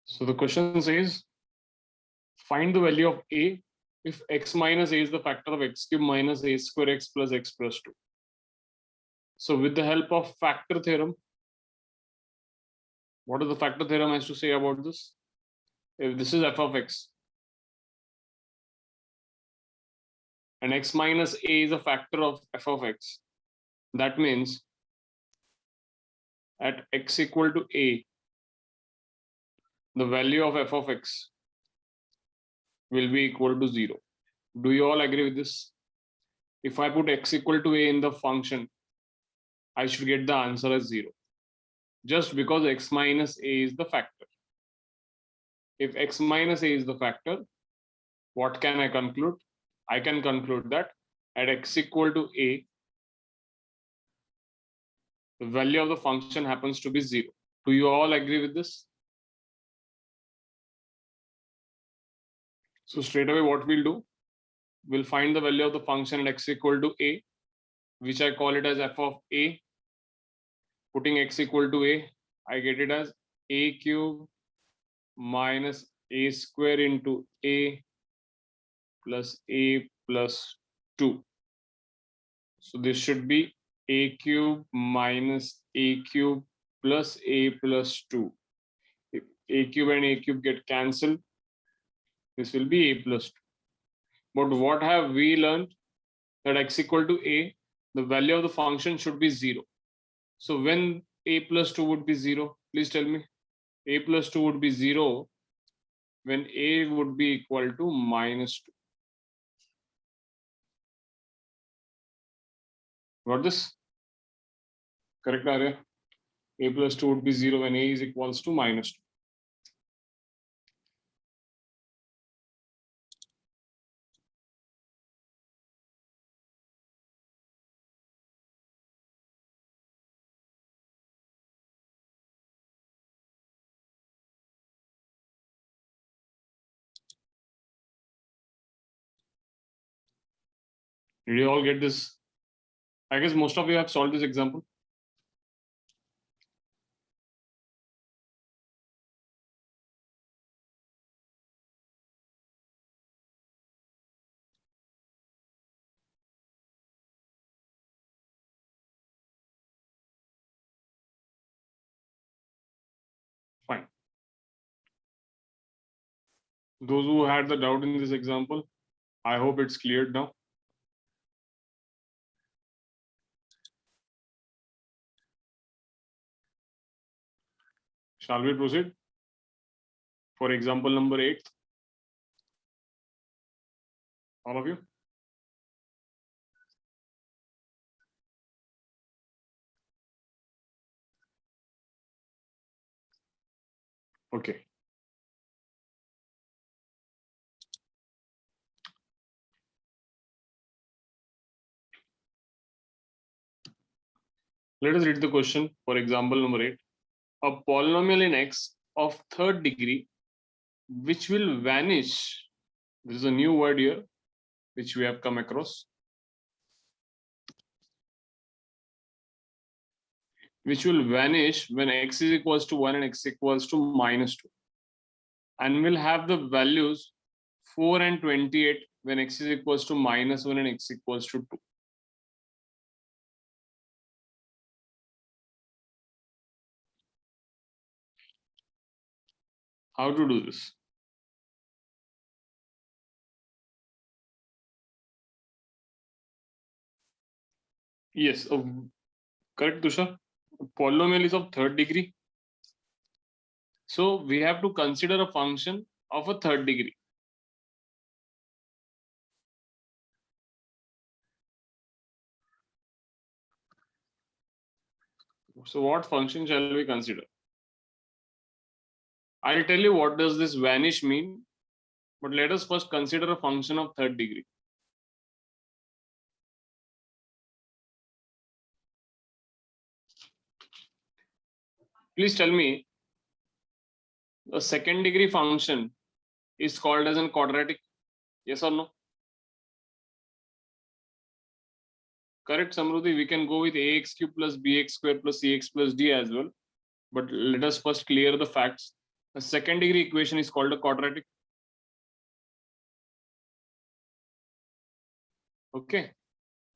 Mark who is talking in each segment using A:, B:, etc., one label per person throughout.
A: So the question says, find the value of a if x minus a is the factor of x cube minus a square x plus 2. So with the help of factor theorem, what does the factor theorem has to say about this? If this is f of x and x minus a is a factor of f of x, that means at x equal to a, the value of f of x will be equal to 0. Do you all agree with this? If I put x equal to a in the function, I should get the answer as 0, just because x minus a is the factor. If x minus a is the factor, what can I conclude? I can conclude that at x equal to a, the value of the function happens to be 0. Do you all agree with this? So straight away what we'll do, we'll find the value of the function at x equal to a, which I call it as f of a. Putting x equal to a, I get it as a cube minus a square into a plus a plus 2. So this should be a cube minus a cube plus a plus 2. If a cube and a cube get cancelled, this will be a plus 2. But what have we learned? That x equal to a, the value of the function should be 0. So when a plus 2 would be 0, please tell me. A plus 2 would be 0 when a would be equal to minus 2. Got this? Correct, Arya? A plus 2 would be 0 when a is equals to minus 2. Did you all get this? I guess most of you have solved this example. Fine. Those who had the doubt in this example, I hope it's cleared now. Shall we proceed? For example number 8. All of you? Okay. Let us read the question for example number 8. A polynomial in x of third degree, which will vanish. This is a new word here, which we have come across. Which will vanish when x is equals to 1 and x equals to minus 2. And will have the values 4 and 28 when x is equals to minus 1 and x equals to 2. How to do this? Yes, correct, Tushar. Polynomial is of third degree. So we have to consider a function of a third degree. So what function shall we consider? I'll tell you what does this vanish mean, but let us first consider a function of third degree. Please tell me, a second degree function is called as a quadratic. Yes or no? Correct, Samruddhi. We can go with ax cube plus bx square plus cx plus d as well. But let us first clear the facts. A second degree equation is called a quadratic. Okay,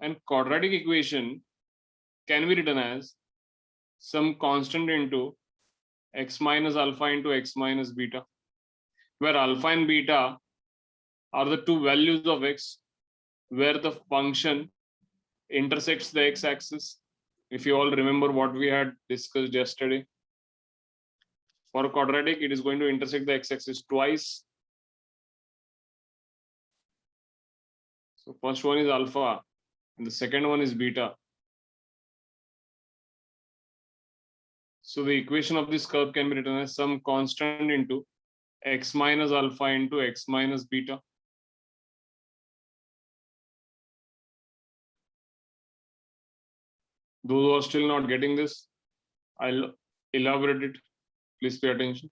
A: and quadratic equation can be written as some constant into x minus alpha into x minus beta, where alpha and beta are the two values of x where the function intersects the x-axis. If you all remember what we had discussed yesterday, for a quadratic, it is going to intersect the x-axis twice. So first one is alpha and the second one is beta. So the equation of this curve can be written as some constant into x minus alpha into x minus beta. Those who are still not getting this, I'll elaborate it. Please pay attention.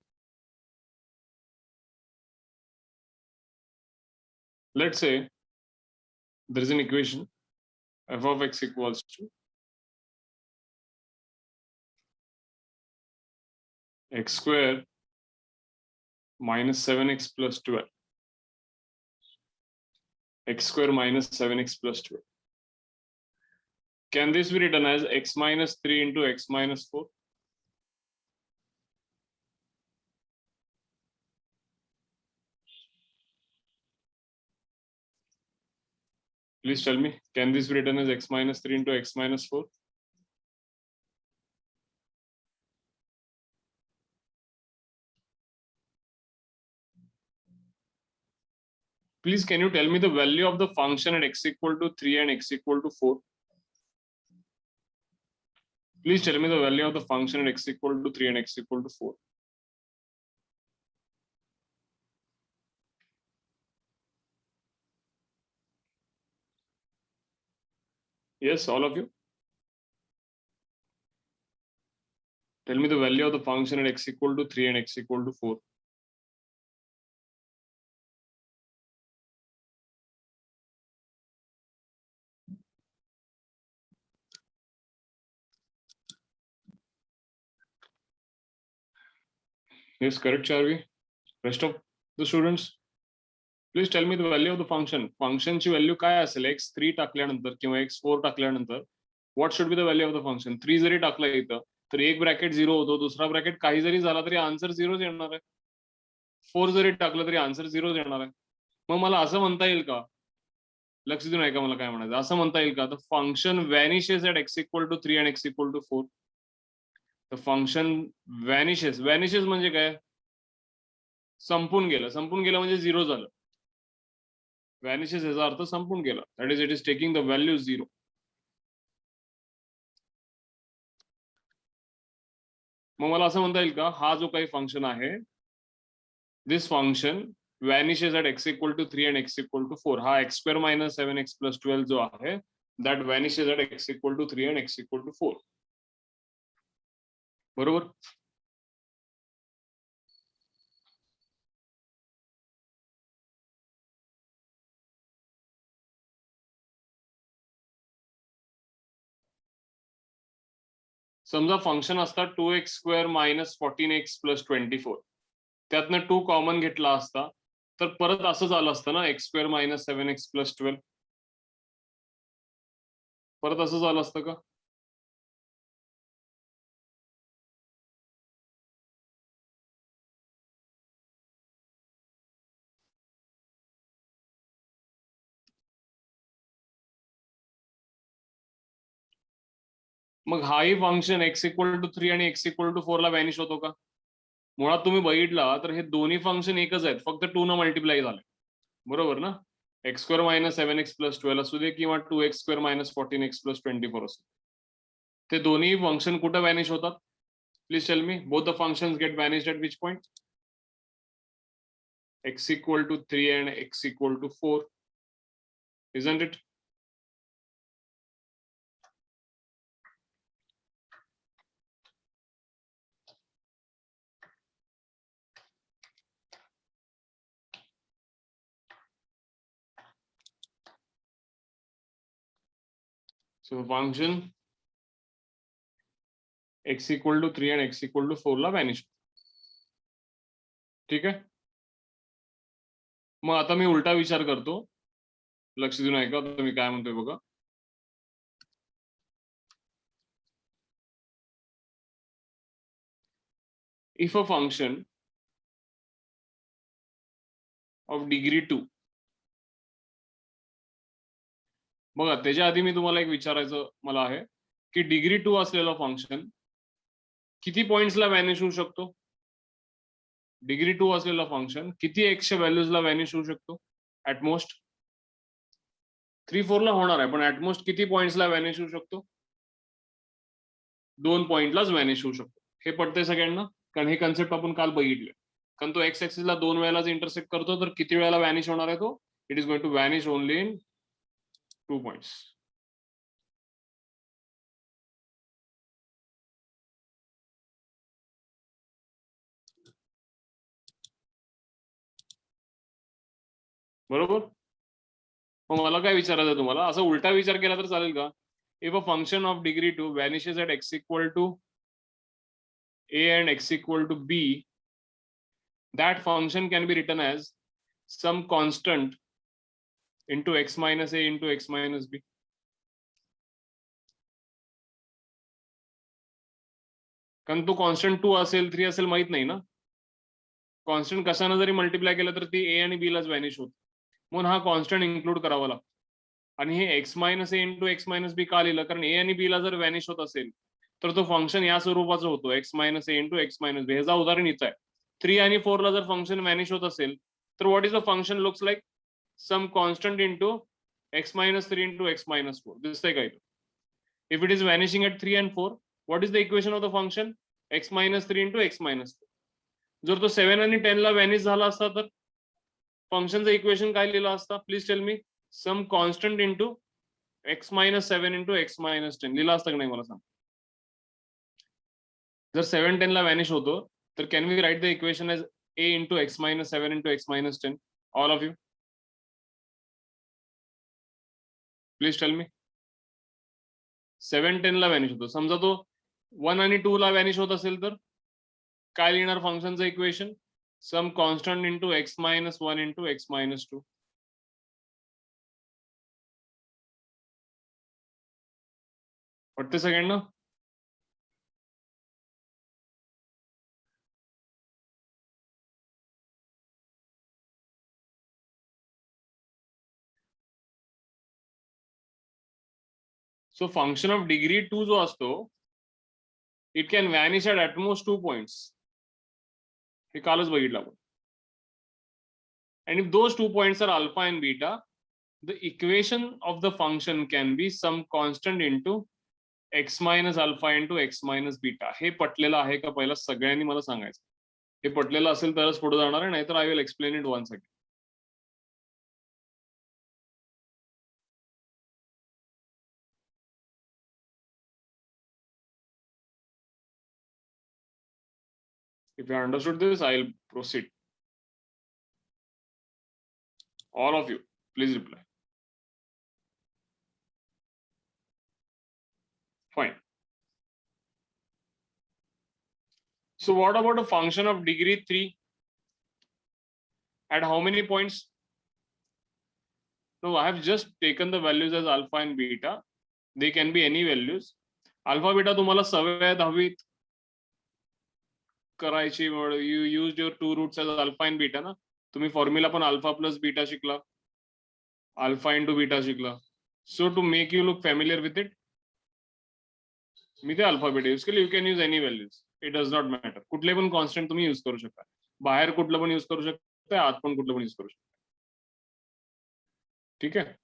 A: Let's say there is an equation f of x equals to x square minus 7x plus 12. X square minus 7x plus 12. Can this be written as x minus 3 into x minus 4? Please tell me, can this be written as x minus 3 into x minus 4? Please, can you tell me the value of the function at x equal to 3 and x equal to 4? Please tell me the value of the function at x equal to 3 and x equal to 4. Yes, all of you. Tell me the value of the function at x equal to 3 and x equal to 4. Yes, correct, Charvi. Rest of the students, please tell me the value of the function. Function ची value काय असेल? x3 टाकल्यानंतर किंवा x4 टाकल्यानंतर what should be the value of the function? 3 जरी टाकला इथं तर एक ब्रॅकेट 0 होतो, दुसरा ब्रॅकेट काही जरी झाला तरी आन्सर 0 येणार आहे. 4 जरी टाकलं तरी आन्सर 0 येणार आहे. मग मला असं म्हणता येईल का, लक्ष देऊन ऐका मला काय म्हणायचं, असं म्हणता येईल का the function vanishes at x equal to 3 and x equal to 4? The function vanishes म्हणजे काय? संपून गेलं म्हणजे 0 झालं. व्हॅनिशेस याचा अर्थ संपून गेला. That is it is taking the value 0. मग मला असं म्हणता येईल का, हा जो काही फंक्शन आहे, this function vanishes at x equal to 3 and x equal to 4. हा x square minus 7x plus 12 जो आहे, that vanishes at x equal to 3 and x equal to 4. बरोबर? समजा फंक्शन असतात 2x square minus 14x plus 24. त्यातनं 2 common घेतला असता तर परत असं झालं असतं ना, x square minus 7x plus 12. परत असं झालं असतं का? मग हाही फंक्शन x equal to 3 आणि x equal to 4 ला व्हॅनिश होतो का? मुळात तुम्ही बघितला तर हे दोन्ही फंक्शन एकच आहेत, फक्त 2 न मल्टिप्लाय झाले. बरोबर ना? x square minus 7x plus 12 असू दे किंवा 2x square minus 14x plus 24 असू दे, ते दोन्ही फंक्शन कुठे व्हॅनिश होतात? Please tell me, both the functions get vanished at which point? x equal to 3 and x equal to 4, isn't it? So the function x equal to 3 and x equal to 4 ला vanish. ठीक आहे. मग आता मी उलटा विचार करतो, लक्ष देऊन ऐका आता मी काय म्हणतोय बघा. If a function of degree 2, बघा त्याच्या आधी मी तुम्हाला एक विचारायचं मला आहे की डिग्री 2 असलेलं फंक्शन किती पॉइंट्सला व्हॅनिश होऊ शकतो. डिग्री 2 असलेलं फंक्शन किती एक्सच्या व्हॅल्यूजला व्हॅनिश होऊ शकतो. ऍट मोस्ट 3-4 ला होणार आहे, पण ऍट मोस्ट किती पॉइंट्सला व्हॅनिश होऊ शकतो. 2 पॉइंटलाच व्हॅनिश होऊ शकतो. हे पडतंय सगळ्यांना, कारण हे कन्सेप्ट आपण काल बघितले. कारण तो एक्स ऍक्सिसला 2 वेळेलाच इंटरसेक्ट करतो, तर किती वेळेला व्हॅनिश होणार आहे तो. It is going to vanish only in 2 points. बरोबर. मग मला काय विचारायचं तुम्हाला, असं उलटा विचार केला तर चालेल का. If a function of degree 2 vanishes at x equal to a and x equal to b, that function can be written as some constant into x minus a into x minus b. कारण तो constant 2 असेल 3 असेल माहित नाही ना. Constant कशाने जरी multiply केलं तर ती a आणि b लाच व्हॅनिश होत. म्हणून हा कॉन्स्टंट इन्क्लूड करावा लागतो. आणि हे x minus a into x minus b का लिहिलं, कारण a आणि b ला जर व्हॅनिश होत असेल तर तो फंक्शन या स्वरूपाचा होतो, x minus a into x minus b. ह्याचा उदाहरण इथं आहे. 3 आणि 4 ला जर फंक्शन व्हॅनिश होत असेल तर what is the function looks like some constant into x minus 3 into x minus 4. दिसतंय का इथं. If it is vanishing at 3 and 4, what is the equation of the function? x minus 3 into x minus 4. जर तो 7 आणि 10 ला vanish झाला असता तर फंक्शनचं इक्वेशन काय लिहिलं असता. Please tell me. Some constant into x minus 7 into x minus 10 लिहिलं असतं का नाही मला सांग. जर 7 10 ला व्हॅनिश होतो तर can we write the equation as a into x minus 7 into x minus 10. All of you please tell me. 7 10 ला व्हॅनिश होतो. समजा तो 1 आणि 2 ला व्हॅनिश होत असेल तर काय लिहिणार फंक्शनचं equation. Some constant into x minus 1 into x minus 2. पटते सगळ्यांना. सो फंक्शन ऑफ डिग्री 2 जो असतो it can vanish at most 2 points. हे कालच बघितलं आपण. and if those 2 points are alpha and beta, the equation of the function can be some constant into x minus alpha into x minus beta. हे पटलेलं आहे का पहिला सगळ्यांनी मला सांगायचं. हे पटलेलं असेल तरच पुढे जाणार आहे, नाहीतर I will explain it once again. If you understood this, I'll proceed. All of you, please reply. Fine. So what about a function of degree 3? At how many points? No, I have just taken the values as alpha and beta. They can be any values. Alpha beta तुम्हाला सवय आहे 10वीत करायची. You used your 2 roots as alpha and beta ना. तुम्ही formula पण alpha plus beta शिकला, alpha into beta शिकला. So to make you look familiar with it, मी ते अल्फा बीटा यूज केले. You can use any values, it does not matter. कुठले पण कॉन्स्टंट तुम्ही यूज करू शकता. बाहेर कुठलं पण यूज करू शकता, आत पण कुठलं पण यूज करू शकता. ठीक आहे.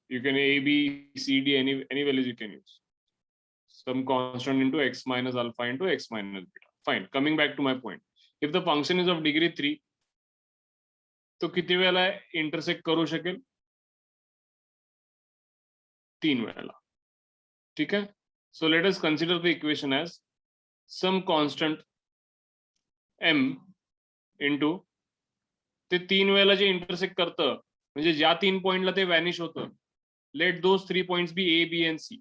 A: You can A, B, C, D, any values you can use. Some constant into x minus alpha into x minus beta. Fine. Coming back to my point. If the function is of degree 3, तो किती वेळेला intersect करू शकेल. 3 वेळेला. ठीक आहे. So let us consider the equation as some constant m into ते 3 वेळेला जे इंटरसेक्ट करतं म्हणजे ज्या 3 पॉइंटला ते व्हॅनिश होतं, let those 3 points be A, B and C.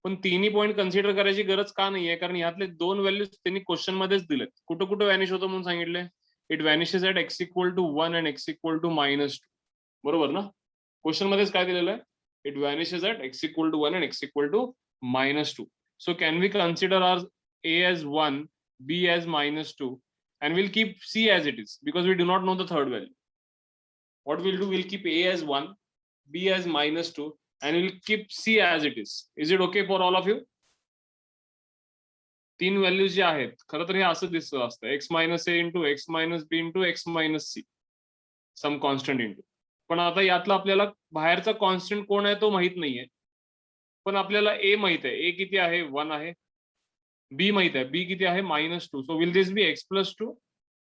A: पण तिन्ही पॉइंट कन्सिडर करायची गरज का नाहीये? कारण यातले 2 व्हॅल्यूज त्यांनी क्वेश्चन मध्येच दिलेत. कुठं कुठं व्हॅनिश होतं म्हणून सांगितलंय? It vanishes at x equal to 1 and x equal to -2. बरोबर ना? क्वेश्चन मध्येच काय दिलेलं आहे? It vanishes at x equal to 1 and x equal to -2. So can we consider our a as 1, b as -2, and we'll keep c as it is because we do not know the third value. What we'll do, we'll keep a as 1, b as -2, and we'll keep c as it is. Is it okay for all of you? 3 values जे आहेत, खरं तर हे असं दिसतं असतं, x - a into x - b into x - c, some constant into. पण आता यातला आपल्याला बाहेरचा कॉन्स्टंट कोण आहे तो माहित नाहीये. पण आपल्याला a माहित आहे, a किती आहे? 1 आहे. b माहित आहे, b किती आहे? -2. So will this be x plus 2?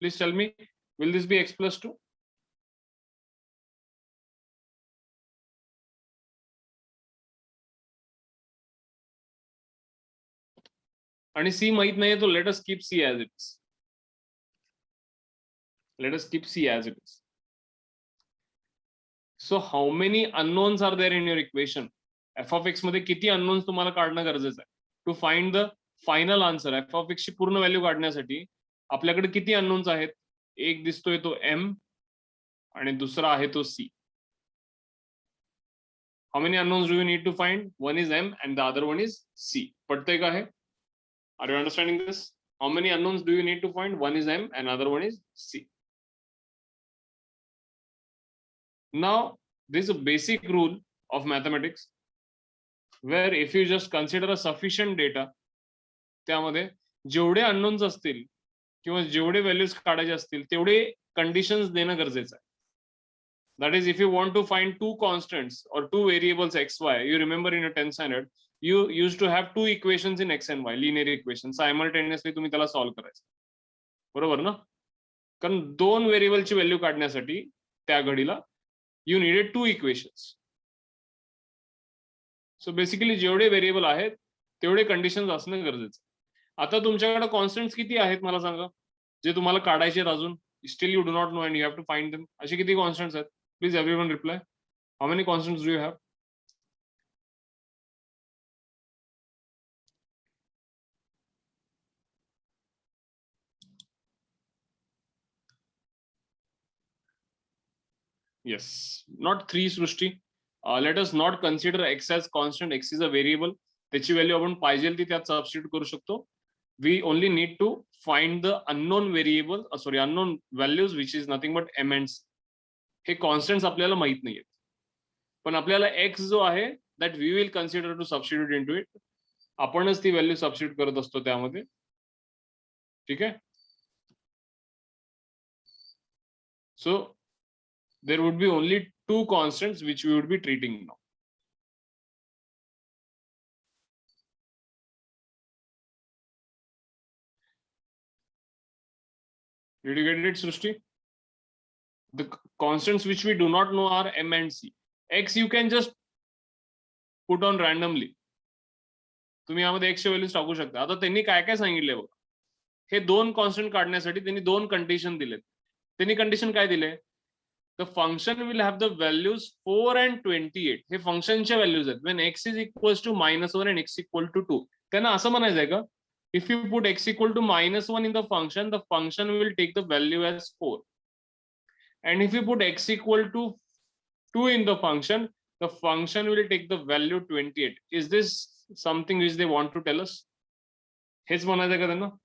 A: Please tell me, will this be x plus 2? आणि c माहित नाहीये, तो let us keep c as it is. Let us keep c as it is. So how many unknowns are there in your equation? f of x मध्ये किती unknowns तुम्हाला काढणं गरजेचं आहे? To find the final answer, f of x ची पूर्ण value काढण्यासाठी आपल्याकडे किती unknowns आहेत? एक दिसतोय तो m आणि दुसरा आहे तो c. How many unknowns do you need to find? One is m and the other one is c. पटतंय का हे? Are you understanding this? How many unknowns do you need to find? One is m and another one is c. Now, this is a basic rule of mathematics where if you just consider a sufficient data, त्यामध्ये जेवढे unknowns असतील किंवा जेवढे values काढायचे असतील तेवढे conditions देणं गरजेचं आहे. That is, if you want to find two constants or two variables x, y, you remember in your 10th standard, you used to have two equations in x and y, linear equations. Simultaneously तुम्ही त्याला solve करायचं. बरोबर ना? कारण दोन व्हेरिएबलची value काढण्यासाठी त्या घडीला you needed two equations. So basically जेवढे व्हेरिएबल आहेत तेवढे कंडिशन्स असणं गरजेचं. आता तुमच्याकडे कॉन्स्टंट्स किती आहेत मला सांगा, जे तुम्हाला काढायचे आहेत अजून? Still you do not know and you have to find them. असे किती कॉन्स्टंट्स आहेत? Please everyone reply. How many constants do you have? Yes, not 3, Srushti. Let us not consider x as constant. X is a variable. त्याची value आपण पाहिजे ती त्यात substitute करू शकतो. We only need to find the unknown variable, unknown values, which is nothing but m and c. हे constants आपल्याला माहित नाहीयेत. पण आपल्याला x जो आहे that we will consider to substitute into it. आपणच ती व्हॅल्यू सबस्टिट्यूट करत असतो त्यामध्ये. ठीक आहे? So there would be only two constants which we would be treating now. Did you get it, Srushti? The constants which we do not know are m and c. X you can just put on randomly. तुम्ही यामध्ये x ची values टाकू शकता. आता त्यांनी काय काय सांगितलंय बघा. हे दोन कॉन्स्टंट काढण्यासाठी त्यांनी दोन कंडिशन दिलेत. त्यांनी कंडिशन काय दिले? The function will have the values 4 and 28. हे फंक्शनच्या व्हॅल्यूज आहेत. When x is equals to -1 and x equal to 2. त्यांना असं म्हणायचंय का? If you put x equal to -1 in the function will take the value as 4. And if you put x equal to 2 in the function will take the value 28. Is this something which they want to tell us? हेच म्हणायचंय का त्यांना?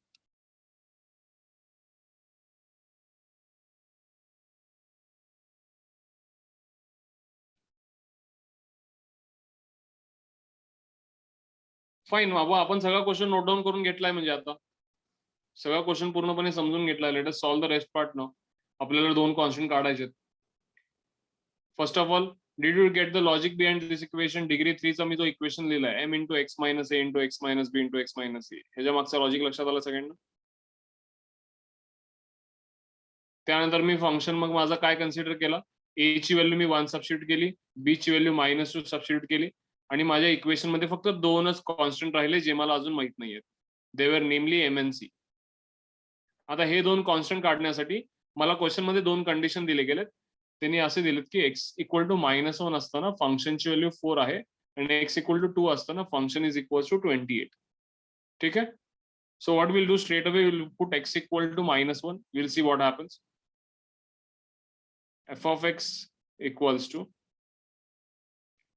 A: Fine बाबा, आपण सगळा question note down करून घेतलाय, म्हणजे आता सगळा क्वेश्चन पूर्णपणे समजून घेतलाय. Let us solve the rest part now. आपल्याला दोन कॉन्स्टंट काढायचे. First of all, did you get the logic behind this equation? Degree 3 चा मी जो equation लिहिलाय, m into x minus a into x minus b into x minus c. ह्याच्या मागचं logic लक्षात आलं सगळ्यांना? त्यानंतर मी फंक्शन मग माझा काय कन्सिडर केला? a ची व्हॅल्यू मी 1 सबस्टिट्यूट केली, b ची व्हॅल्यू -2 सबस्टिट्यूट केली, आणि माझ्या इक्वेशन मध्ये फक्त दोनच कॉन्स्टंट राहिले जे मला अजून माहित नाहीयेत. दे वर नेमली m and c. आता हे दोन कॉन्स्टंट काढण्यासाठी मला क्वेश्चन मध्ये दोन कंडिशन दिले गेलेत. त्यांनी असे दिलेत की x इक्वल टू -1 असताना फंक्शनची व्हॅल्यू 4 आहे आणि x इक्वल टू 2 असताना फंक्शन इज इक्वल टू 28. ठीक आहे. So what we'll do straight away, we'll put x equal to -1. We'll see what happens. F of x equals to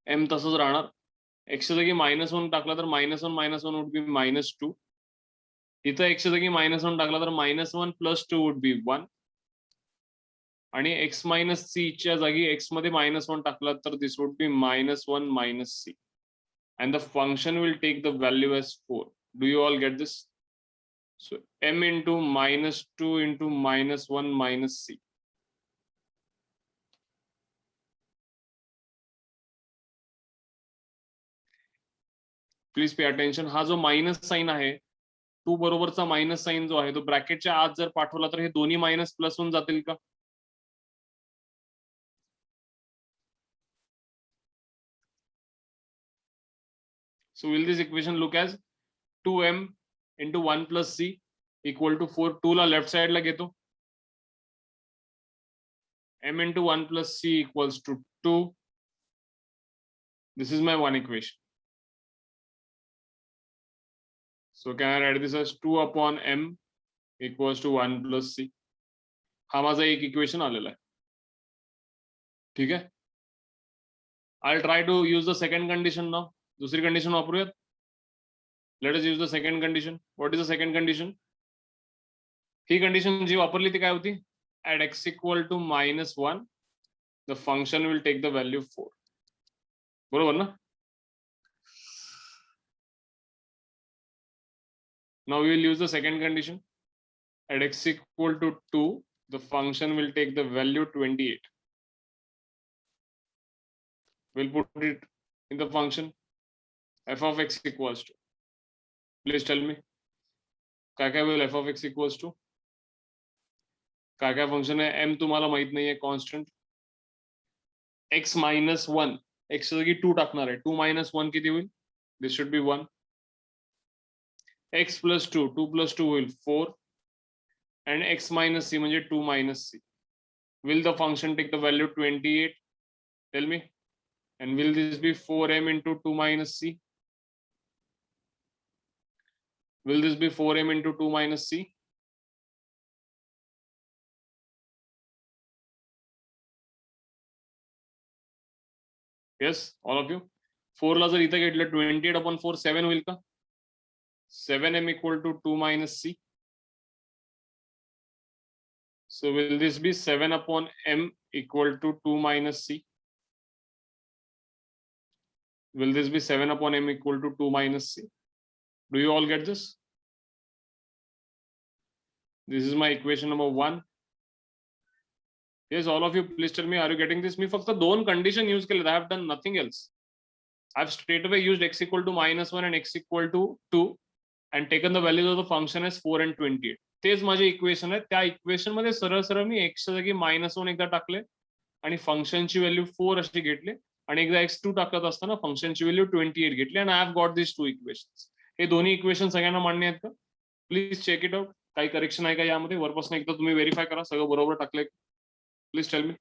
A: m तसंच राहणार. x च्या जागी -1 टाकला तर -1 would be -2. इथं x च्या जागी -1 टाकला तर -1 + 2 would be 1. आणि x - c च्या जागी x मध्ये -1 टाकला तर this would be -1 - c. And the function will take the value as 4. Do you all get this? So m into -2 into -1 - c. Please pay attention. हा जो मायनस साइन आहे, 2 बरोबरचा minus sign जो आहे तो ब्रॅकेटच्या आत जर पाठवला तर हे दोन्ही मायनस प्लस होऊन जातील का? So will this equation look as 2m into 1 plus c equal to 4. 2 ला लेफ्ट साइड ला घेतो. m into 1 plus c equals to 2. This is my one equation. So can I write this as 2 upon m equals to 1 plus c. हा माझा एक equation आलेला आहे. ठीक आहे. I'll try to use the second condition now. दुसरी condition वापरूयात. Let us use the second condition. What is the second condition? ही condition जी वापरली ती काय होती? At x equal to -1, the function will take the value 4. बरोबर ना? Now we will use the second condition. At x equal to 2, the function will take the value 28. We'll put it in the function f of x equals to. Please tell me. काय will f of x equals to? काय function आहे? m तुम्हाला माहित नाहीये, constant. x minus 1, x च्या जागी 2 टाकणार आहे. 2 minus 1 किती होईल? This should be 1. x plus 2, 2 plus 2 होईल 4. And x minus c म्हणजे 2 minus c. Will the function take the value 28? Tell me. And will this be 4m into 2 minus c? Will this be 4m into 2 minus c? Yes, all of you. 4 ला जर इथं घेतलं 28 upon 4, 7 होईल का? 7m equal to 2 minus c. So will this be 7 upon m equal to 2 minus c? Will this be 7 upon m equal to 2 minus c? Do you all get this? This is my equation number 1. Yes, all of you, please tell me, are you getting this? मी फक्त दोन condition use केलेत. I have done nothing else. I've straight away used x equal to -1 and x equal to 2 and taken the values of the function as 4 and 28. तेच माझे equation आहे. त्या equation मध्ये सरळ सरळ मी x च्या जागी -1 एकदा टाकले आणि फंक्शनची व्हॅल्यू 4 अशी घेतली आणि एकदा x2 टाकत असताना फंक्शनची व्हॅल्यू 28 घेतली आणि I have got this 2 equations. हे दोन्ही इक्वेशन सगळ्यांना मान्य आहेत का? Please check it out. काही करेक्शन आहे का यामध्ये? वरपासून एकदा तुम्ही व्हेरीफाय करा सगळं बरोबर टाकलंय. Please tell me.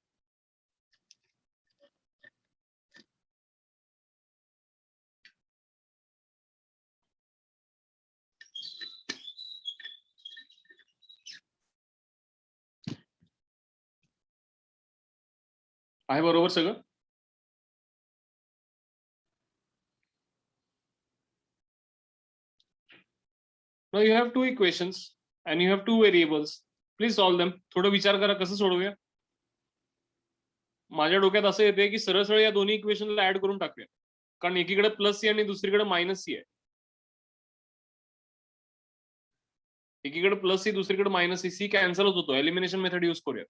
A: आहे बरोबर सगळं? Now you have two equations and you have two variables. Please solve them. थोडं विचार करा कसं सोडवूया. माझ्या डोक्यात असं येते की सरळ सरळ या दोन्ही इक्वेशनला ऍड करून टाकूया, कारण एकीकडे प्लस सी आणि दुसरीकडे मायनस सी आहे. एकीकडे प्लस सी दुसरीकडे मायनस सी. सी कॅन्सलच होतो. एलिमिनेशन मेथड यूज करूया.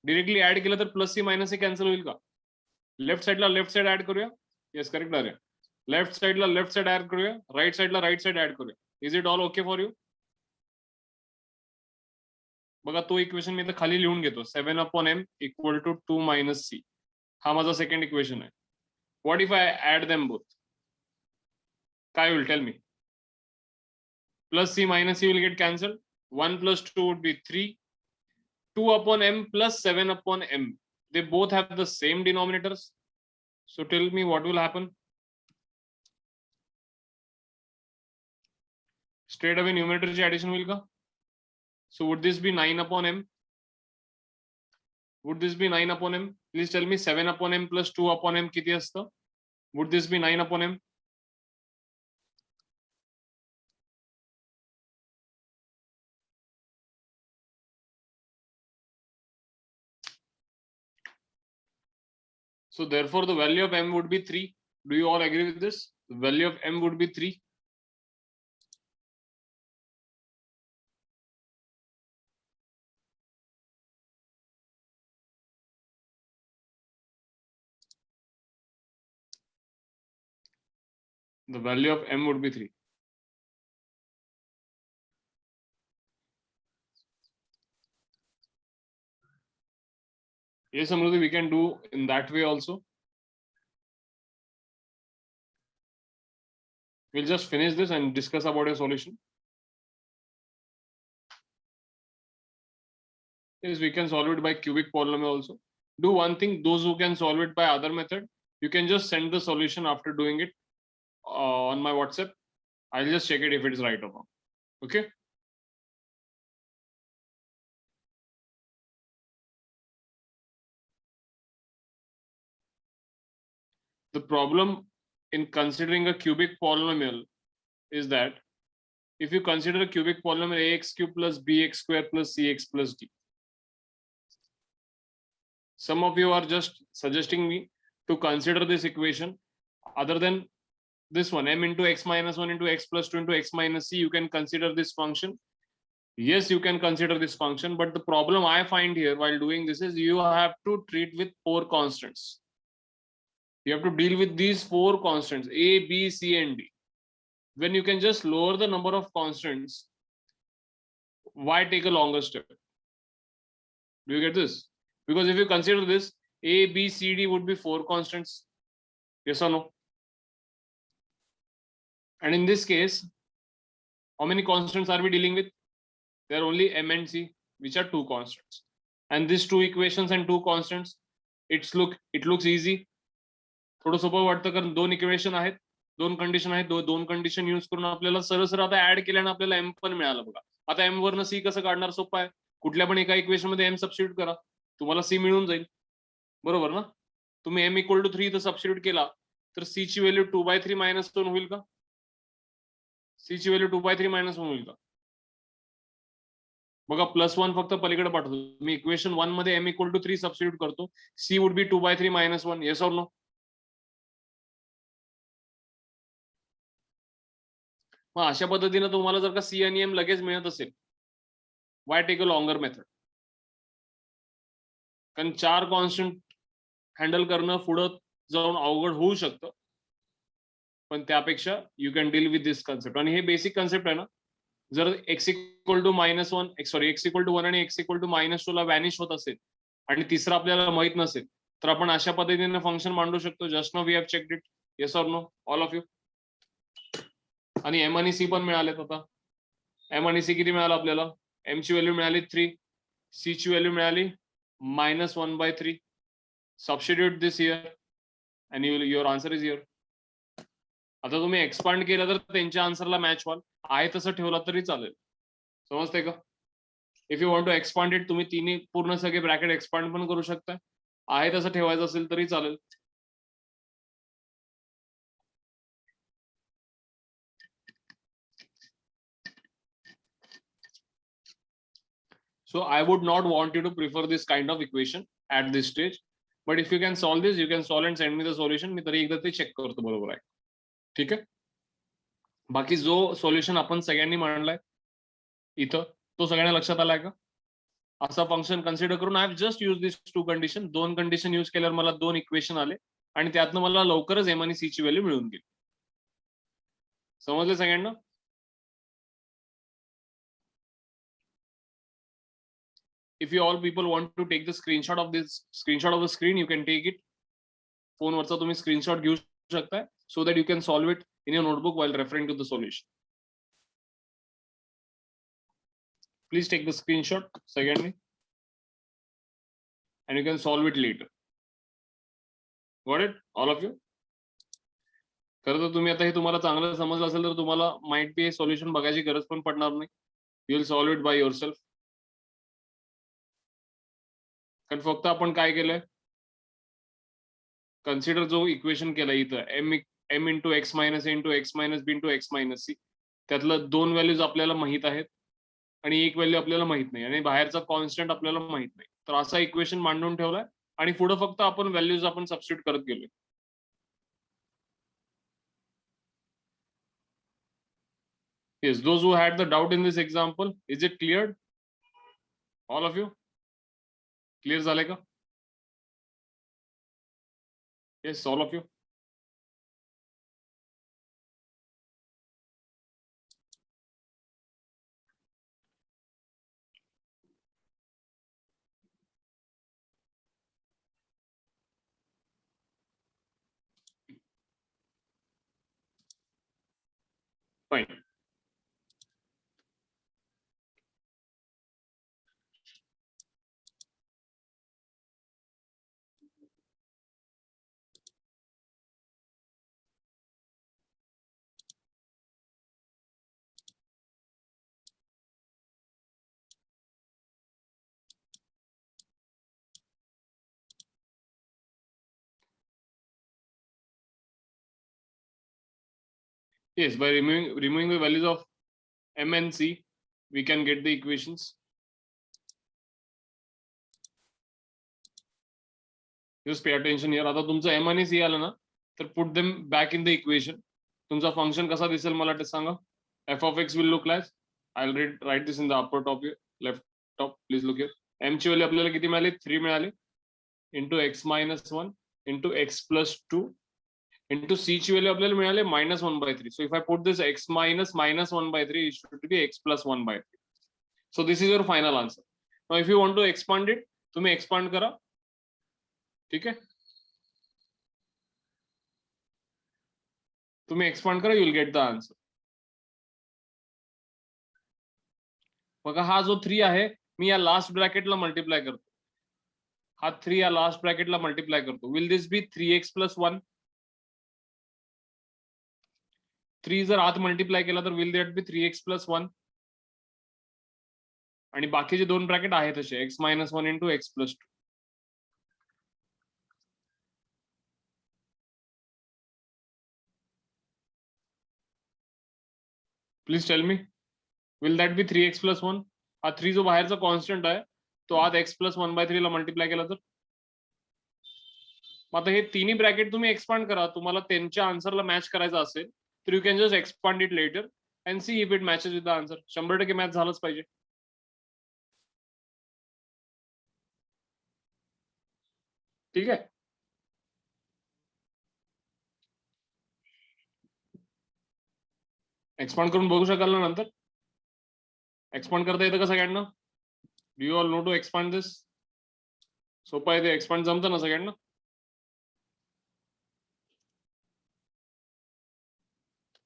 A: डिरेक्टली ऍड केलं तर प्लस सी मायनस सी कॅन्सल होईल का? लेफ्ट साइडला लेफ्ट साइड ऍड करूया. येस, करेक्ट आहे. लेफ्ट साइडला लेफ्ट साइड ऍड करूया, राईट साइडला राईट साइड ऍड करूया. Is it all okay for you? बघा तो इक्वेशन मी इथं खाली लिहून घेतो. 7 upon m equal to 2 minus c. हा माझा सेकंड इक्वेशन आहे. What if I add them both? काय होईल? Tell me. Plus c minus c will get cancelled. 1 plus 2 would be 3. 2 upon m plus 7 upon m. They both have the same denominators. So tell me what will happen. Straight away numerator addition will go. So would this be 9 upon m? Would this be 9 upon m? Please tell me 7 upon m plus 2 upon m किती असतं? Would this be 9 upon m? So therefore the value of m would be 3. Do you all agree with this? The value of m would be 3. The value of m would be 3. Yes, Amruti, we can do in that way also. We'll just finish this and discuss about a solution. Yes, we can solve it by cubic polynomial also. Do one thing, those who can solve it by other method, you can just send the solution after doing it on my WhatsApp. I'll just check it if it is right or wrong. Okay. The problem in considering a cubic polynomial is that if you consider a cubic polynomial ax cube plus bx square plus cx plus d, some of you are just suggesting me to consider this equation other than this one, m into x minus 1 into x plus 2 into x minus c. You can consider this function. Yes, you can consider this function, but the problem I find here while doing this is you have to treat with 4 constants. You have to deal with these 4 constants a, b, c and d. When you can just lower the number of constants, why take a longer step? Do you get this? Because if you consider this, a, b, c, d would be 4 constants. Yes or no? And in this case, how many constants are we dealing with? There are only m and c, which are 2 constants. And these 2 equations and 2 constants, it looks easy. थोडं सोपं वाटतं कारण 2 equation आहेत, 2 condition आहेत, 2 condition use करून आपल्याला सरळ सरळ आता ऍड केल्याने आपल्याला एम पण मिळालं बघा. आता एम वरनं सी कसं काढणार? सोपं आहे. कुठल्या पण एका इक्वेशन मध्ये एम सबस्टिट्यूट करा, तुम्हाला सी मिळून जाईल. बरोबर ना? तुम्ही एम इक्वल टू 3 इथं सबस्टिट्यूट केला तर सी ची व्हॅल्यू 2/3 मायनस 2 होईल का? सी ची व्हॅल्यू 2/3 मायनस 1 होईल का? बघा +1 फक्त पलीकडे पाठवतो मी. इक्वेशन 1 मध्ये m इक्वल टू 3 सबस्टिट्यूट करतो. c would be 2/3 minus 1. Yes or no? मग अशा पद्धतीने तुम्हाला जर का c आणि m लगेच मिळत असेल, वाय टेक अ लॉंगर मेथड? कारण 4 कॉन्स्टंट हँडल करणं पुढं जाऊन अवघड होऊ शकतं. पण त्यापेक्षा you can deal with this concept. आणि हे बेसिक कन्सेप्ट आहे ना, जर x equal to -1 sorry x equal to 1 आणि x इक्वल टू -2 ला व्हॅनिश होत असेल आणि तिसरा आपल्याला माहित नसेल तर आपण अशा पद्धतीने फंक्शन मांडू शकतो. Just now we have checked it. Yes or no all of you? आणि m आणि c पण मिळालेत. आता m आणि c किती मिळालं आपल्याला? m ची व्हॅल्यू मिळाली 3, c ची व्हॅल्यू मिळाली -1/3. Substitute this here and your answer is here. आता तुम्ही एक्सपांड केलं तर त्यांच्या आन्सरला मॅच व्हाल. आहे तसं ठेवला तरी चालेल. समजते का? If you want to expand it, तुम्ही तिन्ही पूर्ण सगळे ब्रॅकेट एक्सपांड पण करू शकता. आहे तसं ठेवायचं असेल तरी चालेल. So I would not want you to prefer this kind of equation at this stage. But if you can solve this, you can solve and send me the solution. मी तरी एकदा ते चेक करतो बरोबर आहे. ठीक आहे? बाकी जो सोल्युशन आपण सगळ्यांनी मांडलाय इथं, तो सगळ्यांना लक्षात आलाय का? असा फंक्शन कन्सिडर करून I have just use this 2 condition. 2 condition use केल्यावर मला 2 इक्वेशन आले आणि त्यातनं मला लवकरच एम आणि सी ची व्हॅल्यू मिळून गेली. समजलं सगळ्यांना? If you all people want to take the screenshot of the screen, you can take it. Phone वरचा तुम्ही स्क्रीनशॉट घेऊ शकताय so that you can solve it in your notebook while referring to the solution. Please take the screenshot. Secondly, and you can solve it later. Got it, all of you? खरं तर तुम्ही आता हे तुम्हाला चांगलं समजलं असेल तर तुम्हाला माइट बी हे सॉल्युशन बघायची गरज पण पडणार नाही. You will solve it by yourself. कारण फक्त आपण काय केलंय, कन्सिडर जो इक्वेशन केला इथं m into x minus a into x minus b into x minus c, त्यातलं 2 व्हॅल्यूज आपल्याला माहित आहेत आणि एक व्हॅल्यू आपल्याला माहित नाही आणि बाहेरचा कॉन्स्टंट आपल्याला माहित नाही. तर असा इक्वेशन मांडून ठेवलाय आणि पुढे फक्त आपण व्हॅल्यूज आपण सबस्टिट्यूट करत गेलोय. Yes, those who had the doubt in this example, is it cleared? All of you? Clear झाले का? Yes, all of you. Fine. Yes, by removing the values of m and c, we can get the equations. Just pay attention here. आता तुमचं m आणि c आलं ना, तर put them back in the equation. तुमचा function कसा दिसेल मला ते सांगा. f of x will look like, I'll write this in the upper top here, left top. Please look here. m ची व्हॅल्यू आपल्याला किती मिळाली? 3 मिळाली into x minus 1 into x plus 2 into c ची व्हॅल्यू आपल्याला मिळाली -1/3. So if I put this x minus -1/3, it should be x plus 1/3. So this is your final answer. Now if you want to expand it, तुम्ही expand करा. ठीक आहे, तुम्ही expand करा, you will get the answer. बघा हा जो 3 आहे, मी या लास्ट ब्रॅकेटला मल्टिप्लाय करतो. हा 3 या लास्ट ब्रॅकेटला मल्टिप्लाय करतो. Will this be 3x plus 1? 3 जर आत मल्टिप्लाय केला तर will that be 3x plus 1? आणि बाकीचे दोन ब्रॅकेट आहेत असे x minus 1 into x plus 2. Please tell me, will that be 3x plus 1? हा 3 जो बाहेरचा कॉन्स्टंट आहे तो आत x plus 1/3 ला मल्टिप्लाय केला तर? मग आता हे तिन्ही ब्रॅकेट तुम्ही एक्सपांड करा. तुम्हाला त्यांच्या आन्सरला मॅच करायचं असेल तर you can just expand it later and see if it matches with the answer. 100% match झालंच पाहिजे. ठीक आहे, एक्सपांड करून बघू शकाल ना नंतर? एक्सपांड करता येतं का सगळ्यांना? Do you all know to expand this? सोपं आहे ते, एक्सपांड जमतं ना सगळ्यांना?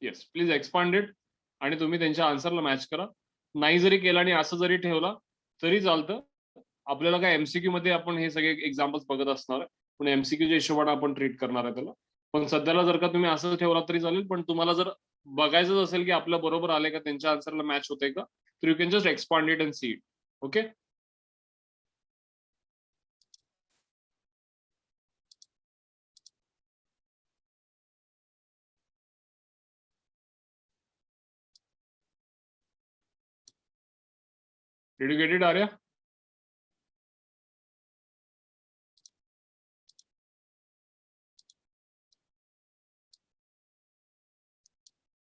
A: येस, प्लीज एक्सपांड इट आणि तुम्ही त्यांच्या आन्सरला मॅच करा. नाही जरी केला आणि असं जरी ठेवला तरी चालतं. आपल्याला काय एमसीक्यू मध्ये आपण हे सगळे एक्झाम्पल्स बघत असणार आहे, पण एमसीक्यूच्या हिशोबाने आपण ट्रीट करणार आहे त्याला. पण सध्याला जर का तुम्ही असं ठेवला तरी चालेल, पण तुम्हाला जर बघायचं असेल की आपल्या बरोबर आले का, त्यांच्या आन्सरला मॅच होते का, तर you can just expand it and see it. Okay, did you get it Arya?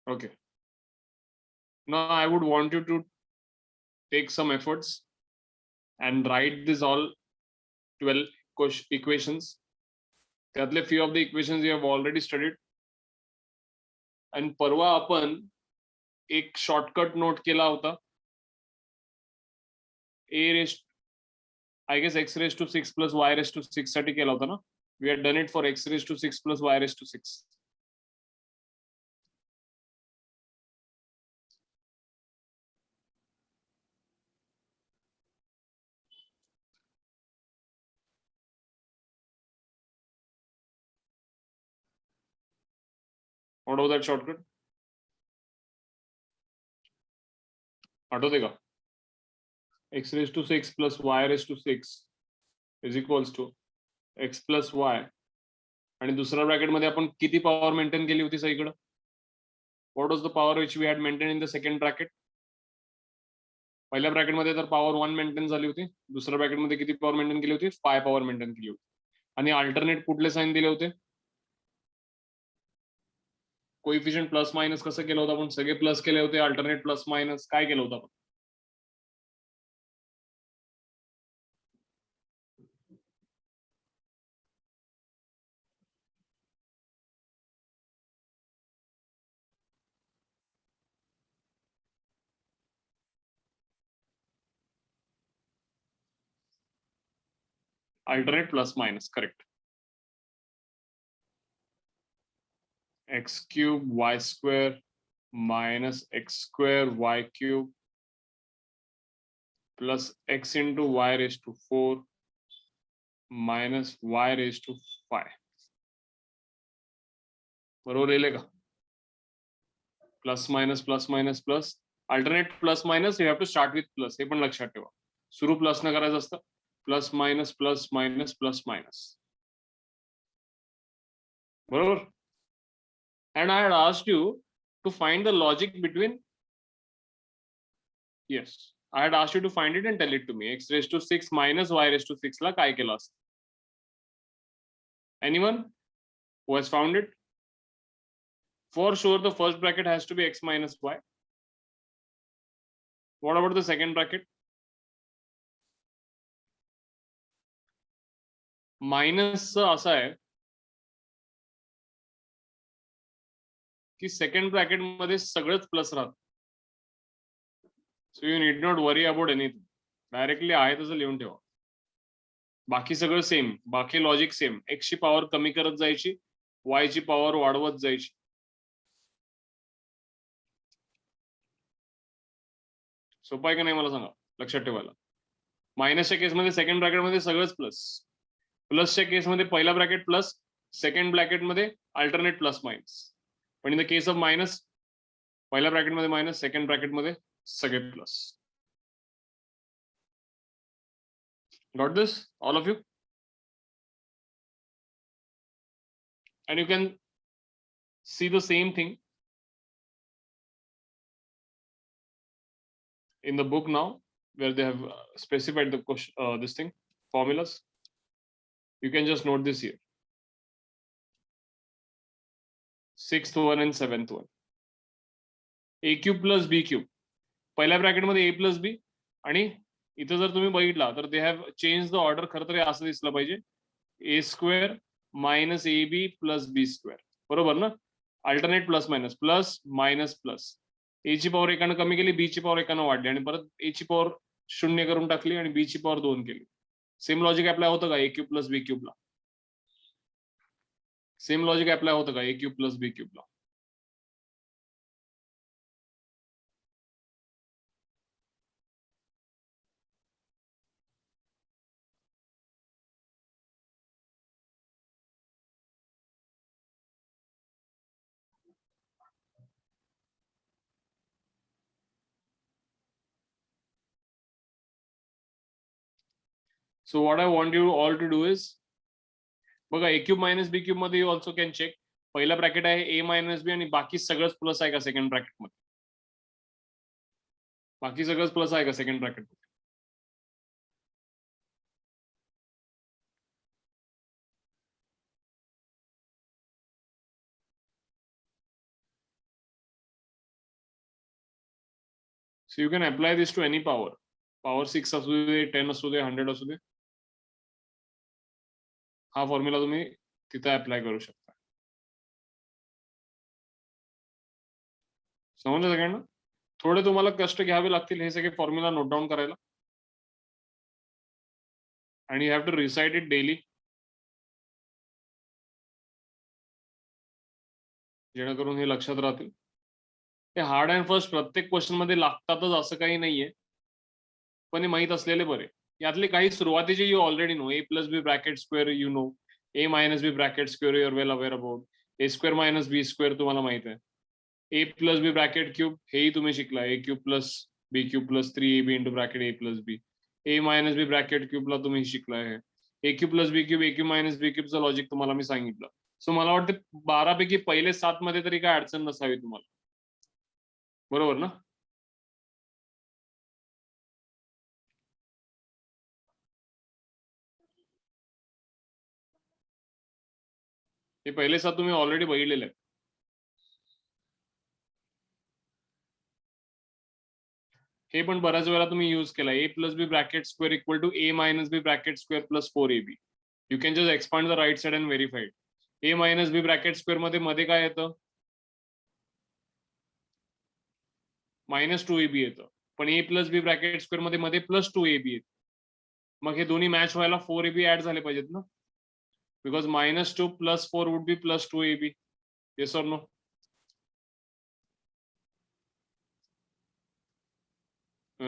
A: Okay. Now I would want you to take some efforts and write this all 12 equations. त्यातले few of the equations you have already studied. आणि परवा आपण एक shortcut note केला होता. I guess x raised to 6 plus y raised to 6 साठी केला होता ना? We had done it for x raised to 6 plus y raised to 6. What was that shortcut? आठवते का? x raised to 6 plus y raised to 6 is equals to x plus y. आणि दुसऱ्या bracket मध्ये आपण किती पॉवर मेंटेन केली होती सगळीकडे? What was the power which we had maintain in the second bracket? पहिल्या ब्रॅकेट मध्ये तर पॉवर 1 मेंटेन झाली होती. दुसऱ्या ब्रॅकेट मध्ये किती पॉवर मेंटेन केली होती? 5 पॉवर मेंटेन केली होती. आणि अल्टरनेट कुठले साइन दिले होते? कोइफिशियंट प्लस मायनस कसं केलं होतं आपण? सगळे प्लस केले होते. अल्टरनेट प्लस मायनस काय केलं होतं आपण? Alternate plus minus, correct. x cube y square minus x square y cube plus x into y raised to 4 minus y raised to 5. बरोबर येईल का? Plus minus plus minus plus. Alternate plus minus you have to start with plus, हे पण लक्षात ठेवा. सुरू plus न करायचं असतं. Plus minus plus minus plus minus. बरोबर? And I had asked you to find the logic between. Yes, I had asked you to find it and tell it to me. X raised to 6 minus y raised to 6 ला काय केलं असतं? Anyone who has found it? For sure the first bracket has to be x minus y. What about the second bracket? Minus असं आहे की second bracket मध्ये सगळंच plus राहतं. So you need not worry about anything. Directly आहे तसं लिहून ठेवा. बाकी सगळं सेम, बाकी लॉजिक सेम. x ची पॉवर कमी करत जायची, y ची पॉवर वाढवत जायची. सोपं आहे का नाही मला सांगा? लक्षात ठेवायला. मायनसच्या केसमध्ये सेकंड ब्रॅकेटमध्ये सगळंच प्लस. प्लसच्या केसमध्ये पहिला ब्रॅकेट प्लस, सेकंड ब्रॅकेटमध्ये अल्टरनेट प्लस मायनस. पण in the case of minus, पहिल्या ब्रॅकेटमध्ये मायनस, सेकंड ब्रॅकेटमध्ये सगळे plus. Got this, all of you? And you can see the same thing in the book now, where they have specified the question, this thing, formulas. You can just note this here. 6th one and 7th one. A cube plus B cube. पहिल्या ब्रॅकेटमध्ये a plus b, आणि इथं जर तुम्ही बघितला तर they have change the order. खरं तर असं दिसलं पाहिजे, a square minus ab plus b square. बरोबर ना? Alternate plus minus, plus minus plus. a ची पॉवर एकानं कमी केली, b ची पॉवर एकानं वाढली, आणि परत a ची पॉवर 0 करून टाकली आणि b ची पॉवर 2 केली. सेम लॉजिक अप्लाय होतं का a क्यूब प्लस b क्यूबला? सेम लॉजिक अप्लाय होतं का a क्यूब प्लस b क्यूबला? So what I want you all to do is, बघा a cube minus b cube मध्ये यू ऑल्सो कॅन चेक. पहिला bracket आहे a मायनस b, आणि बाकी सगळंच प्लस आहे का सेकंड ब्रॅकेट मध्ये? बाकी सगळंच प्लस आहे का सेकंड ब्रॅकेट मध्ये? So you can apply this to any power. Power 6 असू दे, 10 असू दे, 100 असू दे. हा फॉर्म्युला तुम्ही तिथे अप्लाय करू शकता. समजलं सगळ्यांना? थोडे तुम्हाला कष्ट घ्यावे लागतील हे सगळे फॉर्म्युला नोट डाऊन करायला. and you have to recite it daily. जेणेकरून हे लक्षात राहतील. ते हार्ड अँड फर्स्ट प्रत्येक क्वेश्चन मध्ये लागतातच असं काही नाहीये, पण हे माहित असलेले बरे. यातले काही सुरुवातीचे you already know. a plus b bracket square you know, a minus b bracket square you are well aware about, a square minus b square तुम्हाला माहित आहे. A plus b bracket cube हेही तुम्ही शिकला. A cube plus b cube plus 3ab into bracket a plus b. A minus b bracket क्यूबला तुम्ही शिकला आहे. A cube plus b cube, a cube minus b क्यूबचं लॉजिक तुम्हाला मी सांगितलं. सो मला वाटतं 12 पैकी पहिले 7 मध्ये तरी काय अडचण नसावी तुम्हाला. बरोबर ना? हे पहिले 7 तुम्ही ऑलरेडी बघितलेले आहेत. हे पण बऱ्याच वेळा तुम्ही यूज केला. A plus b bracket square equal to a minus b bracket square plus 4ab. You can just expand the right side and verified. A minus b bracket square मध्ये काय येतं? -2ab येतं. पण a plus b bracket square मध्ये plus 2ab येतं. मग हे दोन्ही match व्हायला 4ab add झाले पाहिजेत ना, because -2 plus 4 would be plus 2ab. Yes or no?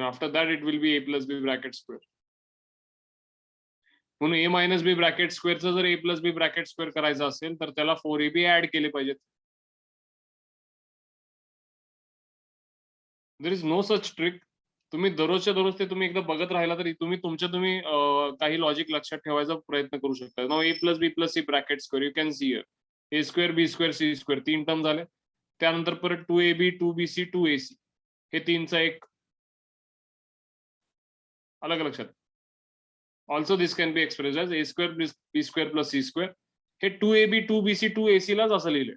A: After that it will be a plus b bracket square. म्हणून ए मायनस बी ब्रॅकेट स्क्वेअरचं जर a plus b bracket square करायचं असेल तर त्याला 4ab ऍड केले पाहिजेत. There is no such trick. तुम्ही दररोजच्या दररोज ते तुम्ही एकदा बघत राहिला तरी तुम्ही काही लॉजिक लक्षात ठेवायचा प्रयत्न करू शकता. Now a plus b plus c bracket square you can see here. A square b square c square 3 term झाले. त्यानंतर परत 2ab 2bc 2ac हे 3चा एक अलग लक्षात. Also this can be express as a square b square plus c square. हे 2ab 2bc 2ac लाच असं लिहिलंय.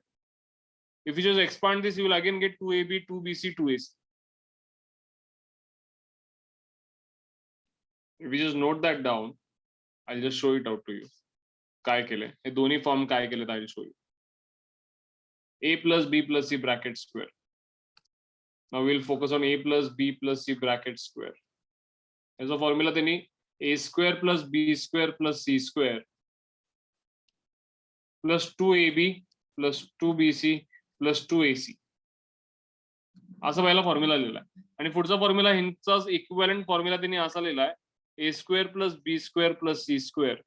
A: If you just expand this you will again get 2ab 2bc 2ac. If you just note that down, I'll just show it out to you. काय केलंय हे दोन्ही form काय केलेत I'll show you. A plus B plus C bracket square. Now we'll focus on A plus B plus C bracket square. याचा formula त्यांनी A square plus B square plus C square plus 2AB plus 2BC plus 2AC असा पहिला formula लिहिलाय. आणि पुढचा formula ह्यांचाच equivalent formula त्यांनी असा लिहिलाय A square plus B square plus C square.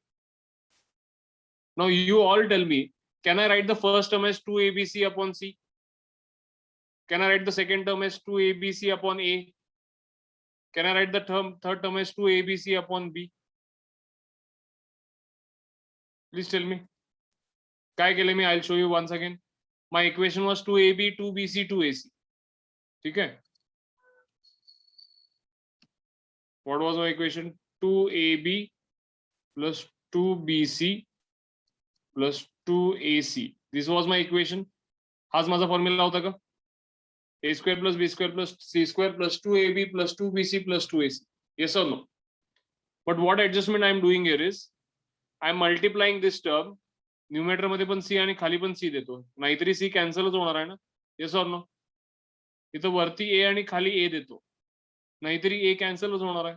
A: Now you all tell me, can I write the first term as 2ABC upon C? Can I write the second term as 2ABC upon A? Can I write the third term as 2ABC upon B? Please tell me. काय केले मी? I'll show you once again. My equation was 2AB, 2BC, 2AC. ठीक है? What was my equation? 2AB plus 2BC plus 2AC. This was my equation. हाच माझा formula होता का? A square plus B square plus C square plus 2AB plus 2BC plus 2AC. Yes or no? But what adjustment I am doing here is I am multiplying this term. Numerator मध्ये पण C आणि खाली पण C देतो. नाहीतरी C कॅन्सलच होणार आहे ना. Yes or no? इथं वरती A आणि खाली A देतो. नाहीतरी A कॅन्सलच होणार आहे.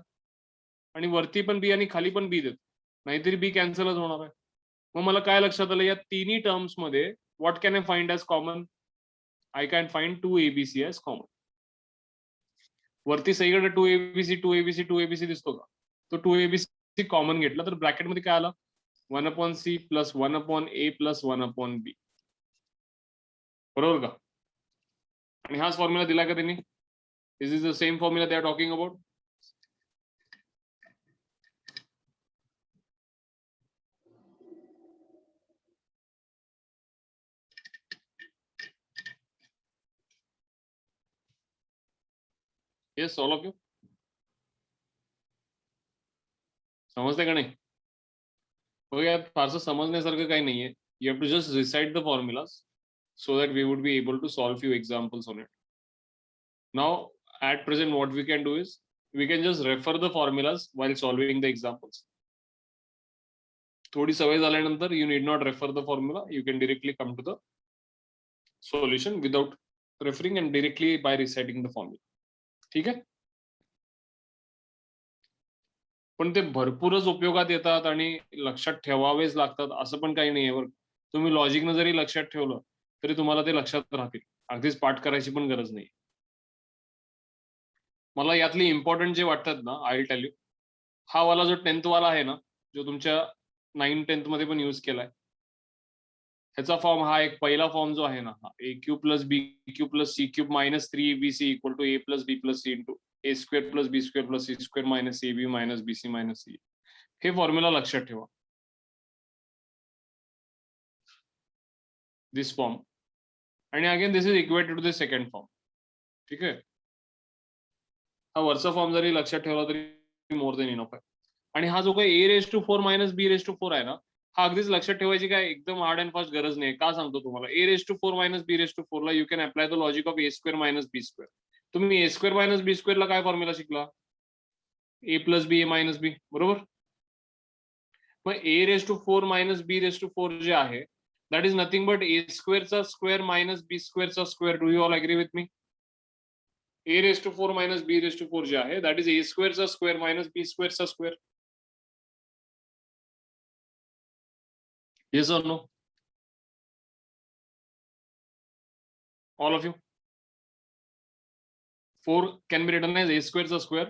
A: आणि वरती पण बी आणि खाली पण बी देतो. नाहीतरी बी कॅन्सलच होणार आहे. मग मला काय लक्षात आलं, या तिन्ही टर्म्स मध्ये what can I find as common? I can find 2ABC as common. वरती सगळीकडे 2ABC 2ABC 2ABC दिसतो का? तो 2ABC कॉमन घेतला तर ब्रॅकेट मध्ये काय आला? 1/C plus 1/A plus 1/B. बरोबर का? आणि हाच फॉर्म्युला दिला का त्यांनी? This is the same formula they are talking about. Yes all of you. समजते का नाही? बघ यात फारसं समजण्यासारखं काही नाहीये. You have to just recite the formulas so that we would be able to solve few examples on it. Now at present what we can do is we can just refer the formulas while solving the examples. थोडी सवय झाल्यानंतर you need not refer the formula, you can directly come to the solution without referring and directly by reciting the formula. ठीक आहे? पण ते भरपूरच उपयोगात येतात आणि लक्षात ठेवावेच लागतात असं पण काही नाहीये बरं. तुम्ही लॉजिकनं जरी लक्षात ठेवलं तरी तुम्हाला ते लक्षात राहतील. अगदीच पाठ करायची पण गरज नाही. मला यातली इम्पॉर्टंट जे वाटतात ना, आय विल टेल यू. हा वाला जो 10th वाला आहे ना, जो तुमच्या 9th 10th मध्ये पण यूज केलाय, ह्याचा फॉर्म हा एक पहिला फॉर्म जो आहे ना, हा a cube plus b cube plus c cube minus 3bc equal to a plus b plus c into a square plus b square plus c square minus a b minus b c minus c, हे formula लक्षात ठेवा. This form, आणि again this is equated to the second form. ठीक आहे, हा वरचा form जरी लक्षात ठेवला तरी मोर देन इनफ आहे. आणि हा जो काही a raise to 4 minus b raise to 4 आहे ना, हा अगदीच लक्षात ठेवायची काय एकदम हार्ड अँड फास्ट गरज नाही. का सांगतो तुम्हाला, a raise to 4 minus b raise to 4 ला you can apply the logic of a square minus b square. तुम्ही a square minus b square ला काय फॉर्म्युला शिकला, a plus b a minus b, बरोबर. मग a raise to 4 minus b raise to 4 जे आहे, that is nothing but a स्क्वेअरचा square minus b स्क्वेअरचा square. Do you all agree with me? A raise to 4 minus b raise to 4 जे आहे, that is a स्क्वेअरचा square minus b स्क्वेअरचा square. Yes or no? All of you. 4 can be written as a square is a square.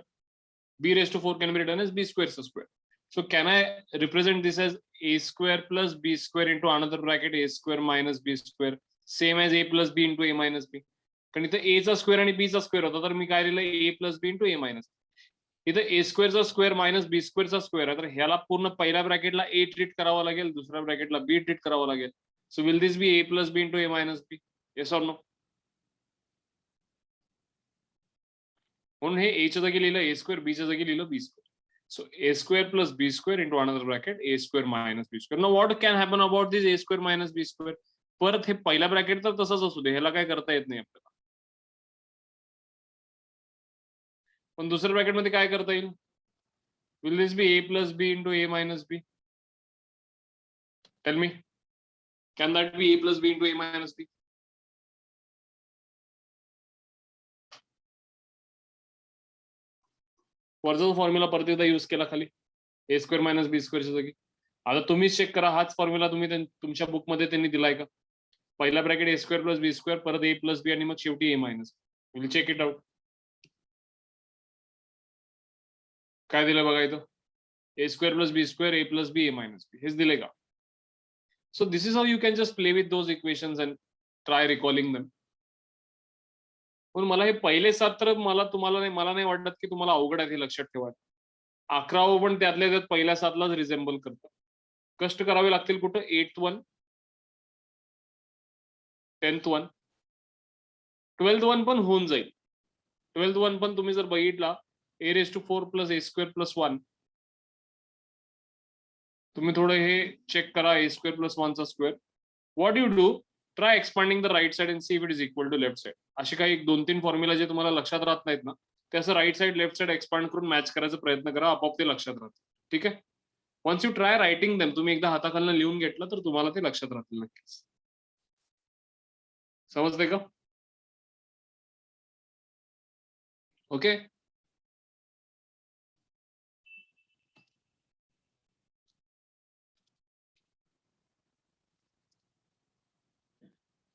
A: B raised to 4 can be written as b square is a square. So can I represent this as a square plus b square into another bracket a square minus b square, same as a plus b into a minus b. कारण इथं a चा square आणि b चा square होता, तर मी काय लिहिलं a plus b into a minus. इथं a स्क्वेअरचा स्क्वेअर मायनस b स्क्वेअरचा स्क्वेअर आहे, तर ह्याला पूर्ण पहिल्या ब्रॅकेटला a ट्रीट करावं लागेल, दुसऱ्या ब्रॅकेटला b ट्रीट करावं लागेल. So will this be a plus b into a minus b? Yes or no? म्हणून हे a च्या जागी लिहिलं a स्क्वेअर, b च्या जागी लिहिलं b square. So a square plus b square into another bracket a square minus b square. Now what can happen about this a square minus b square? परत हे पहिला bracket तर तसंच असू दे, ह्याला काय करता येत नाही आपल्याला. पण दुसऱ्या ब्रॅकेट मध्ये काय करता येईल? Will this be a plus b into a minus b? Tell me. Can that be a plus b into a minus b? वरचा फॉर्म्युला परत एकदा यूज केला खाली ए स्क्वेअर मायनस बी स्क्वेअरच्या जागी. आता तुम्हीच चेक करा, हाच फॉर्म्युला तुम्ही तुमच्या बुक मध्ये त्यांनी दिलाय का? पहिला bracket a square plus b square, परत ए प्लस बी आणि मग शेवटी a minus. Will check it out. काय दिलं बघा इथं, a square plus b square a plus b a minus b, हेच दिले का? So this is how you can just play with those equations and try recalling them. पण मला हे पहिले 7 तर मला नाही वाटत की तुम्हाला अवघड आहे हे लक्षात ठेवा. 11व पण त्यातल्या त्यात पहिल्या 7 लाच रिझेंबल करतं. कष्ट करावे लागतील कुठं, 8th one, 10th one, 12th one पण होऊन जाईल. 12th वन पण तुम्ही जर बघितला a raise to 4 plus a square plus 1, तुम्ही थोडं हे चेक करा ए स्क्वेअर प्लस 1 चा square. What you do, try expanding the right side and see if it is equal to left side. असे काही 2-3 फॉर्म्युला जे तुम्हाला लक्षात राहत नाहीत ना, ते असं right side left side expand करून मॅच करायचा प्रयत्न करा, आपोआप ते लक्षात राहतं. ठीक आहे, once you try writing them, तुम्ही एकदा हाताखालनं लिहून घेतलं तर तुम्हाला ते लक्षात राहतील नक्कीच. समजते का? Okay.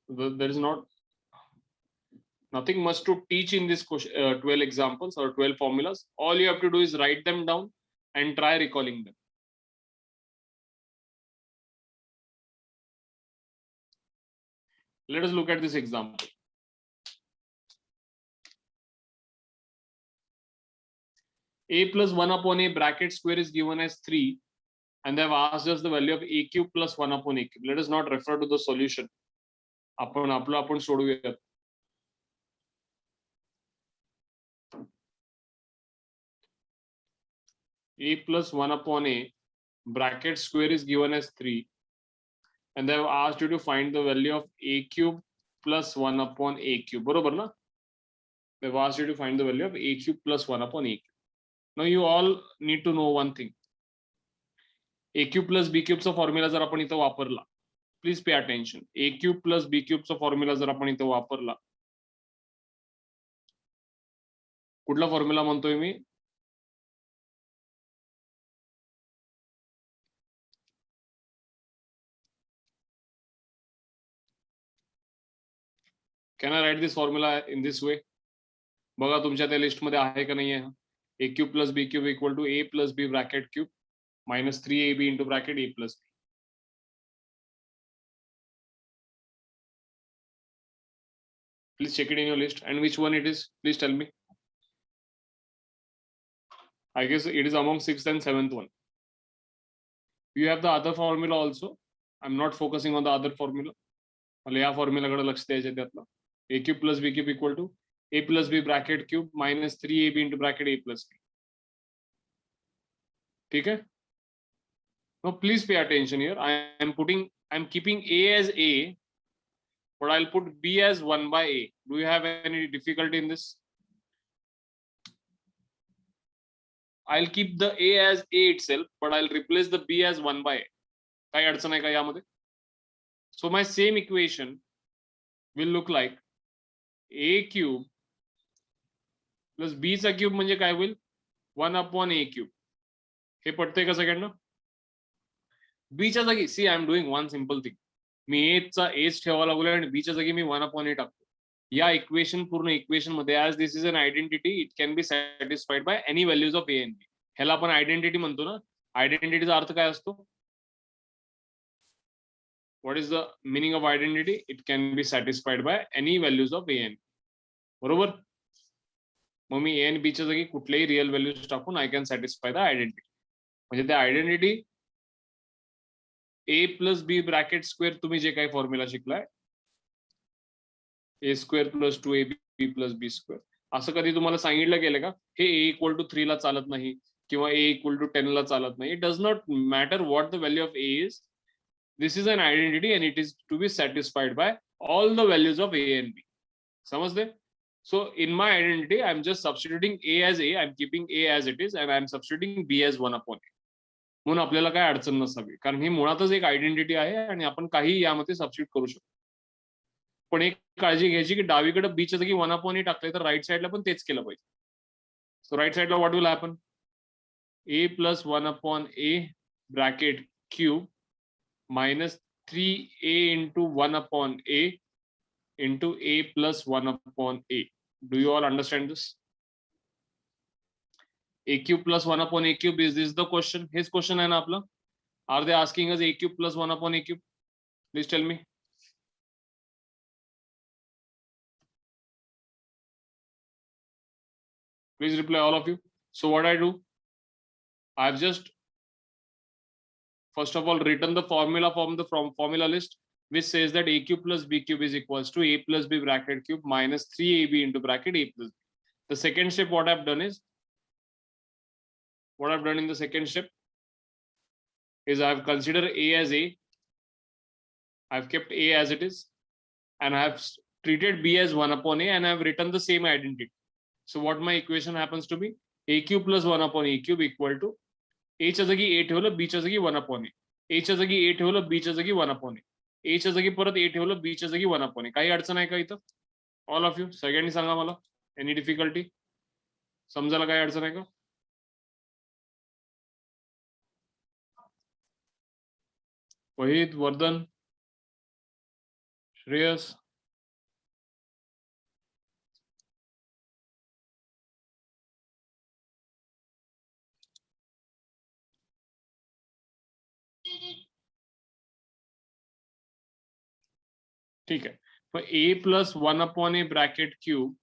A: There is nothing much to teach in this 12 examples or 12 formulas. All you have to do is write them down and try recalling them. Let us look at this example. A plus 1 upon a bracket square is given as 3 and they have asked us the value of a cube plus 1 upon a cube. Let us not refer to the solution. आपण सोडूयात. A plus 1 upon a bracket square is given as 3 and they have asked you to find the value of a cube plus 1 upon a cube. बरोबर ना? They have asked you to find the value of a cube plus 1 upon a cube. Now you all need to know one thing. a cube plus b cube चा formula जर आपण इथं वापरला, please pay attention, a cube plus b cube चा formula जर आपण इथं वापरला, कुठला फॉर्म्युला म्हणतोय मी? Can I write this formula in this way? बघा तुमच्या त्या लिस्ट मध्ये आहे का नाहीये. a cube plus b cube equal to a plus b bracket cube minus 3ab into bracket a plus b. Please check it in your list. And which one it is? Please tell me. I guess it is among 6th and 7th one. You have the other formula also. I'm not focusing on the other formula. मला या फॉर्म्युलाकडे लक्ष द्यायचे त्यातलं. A cube plus B cube equal to A plus B bracket cube minus 3AB into bracket A plus B. ठीक है? Now please pay attention here. I'm keeping A as A, but I'll put B as 1 by A. Do you have any difficulty in this? I'll keep the A as A itself, but I'll replace the B as 1 by A. काही अडचण आहे का यामध्ये? So my same equation will look like A cube plus B चा cube म्हणजे काय होईल? 1 upon A cube. हे पटतंय का सगळ्यांना? B च्या जागी, see I am doing one simple thing. Me A चा Aच ठेवावा लागलोय आणि B च्या जागी मी 1 upon A टाकतो. या इक्वेशन पूर्ण इक्वेशन मध्ये as this is an identity, it can be satisfied by any values of A and B. ह्याला आपण आयडेंटिटी म्हणतो ना. आयडेंटिटीचा अर्थ काय असतो? What is the meaning of identity? It can be satisfied by any values of A and B. बरोबर? मग मी A and B च्या जागी कुठलेही रिअल व्हॅल्यूज टाकून I can satisfy the identity. म्हणजे त्या identity A plus B bracket square तुम्ही जे काही formula शिकलाय A square plus 2AB plus B square. असं कधी तुम्हाला सांगितलं गेलं का हे A equal to 3 ला चालत नाही किंवा A equal to 10 ला चालत नाही. It does not matter what the value of A is. This is an identity and it is to be satisfied by all the values of A and B. समजले? So in my identity I'm just substituting A as A, I'm keeping A as it is and I'm substituting B as 1 upon A. म्हणून आपल्याला काय अडचण नसावी कारण ही मुळातच एक identity आहे आणि आपण काही यामध्ये सबस्टिट्यूट करू शकतो. पण एक काळजी घ्यायची की डावीकडे B च्या जागी 1 upon A टाकले तर राईट साइडला पण तेच केलं पाहिजे. सो राईट साइडला what will happen? A plus 1 upon A bracket cube minus 3A into 1 upon A into A plus 1 upon A. Do you all understand this? A cube plus 1 upon A cube, is this the question? His question है ना आपला? Are they asking us A cube plus 1 upon A cube? Please tell me. Please reply all of you. So what I do? I've just first of all written the formula from the formula list which says that A cube plus B cube is equals to A plus B bracket cube minus 3AB into bracket A plus B. The second step what I've done in the second step is I've considered A as A. I've kept A as it is and I've treated B as 1 upon A and I've written the same identity. So what my equation happens to be A cube plus 1 upon A cube equal to A च्या जागी A ठेवलं B च्या जागी 1 upon A. A च्या जागी A ठेवलं B च्या जागी 1 upon A. A च्या जागी परत A ठेवलं B च्या जागी 1 upon A. काही अडचण आहे का इथं? ऑल ऑफ यू सगळ्यांनी सांगा मला. Any difficulty? समजायला काही अडचण आहे का? वहीद, वर्धन, श्रेयस, ठीक है. तो A plus 1 upon A bracket cube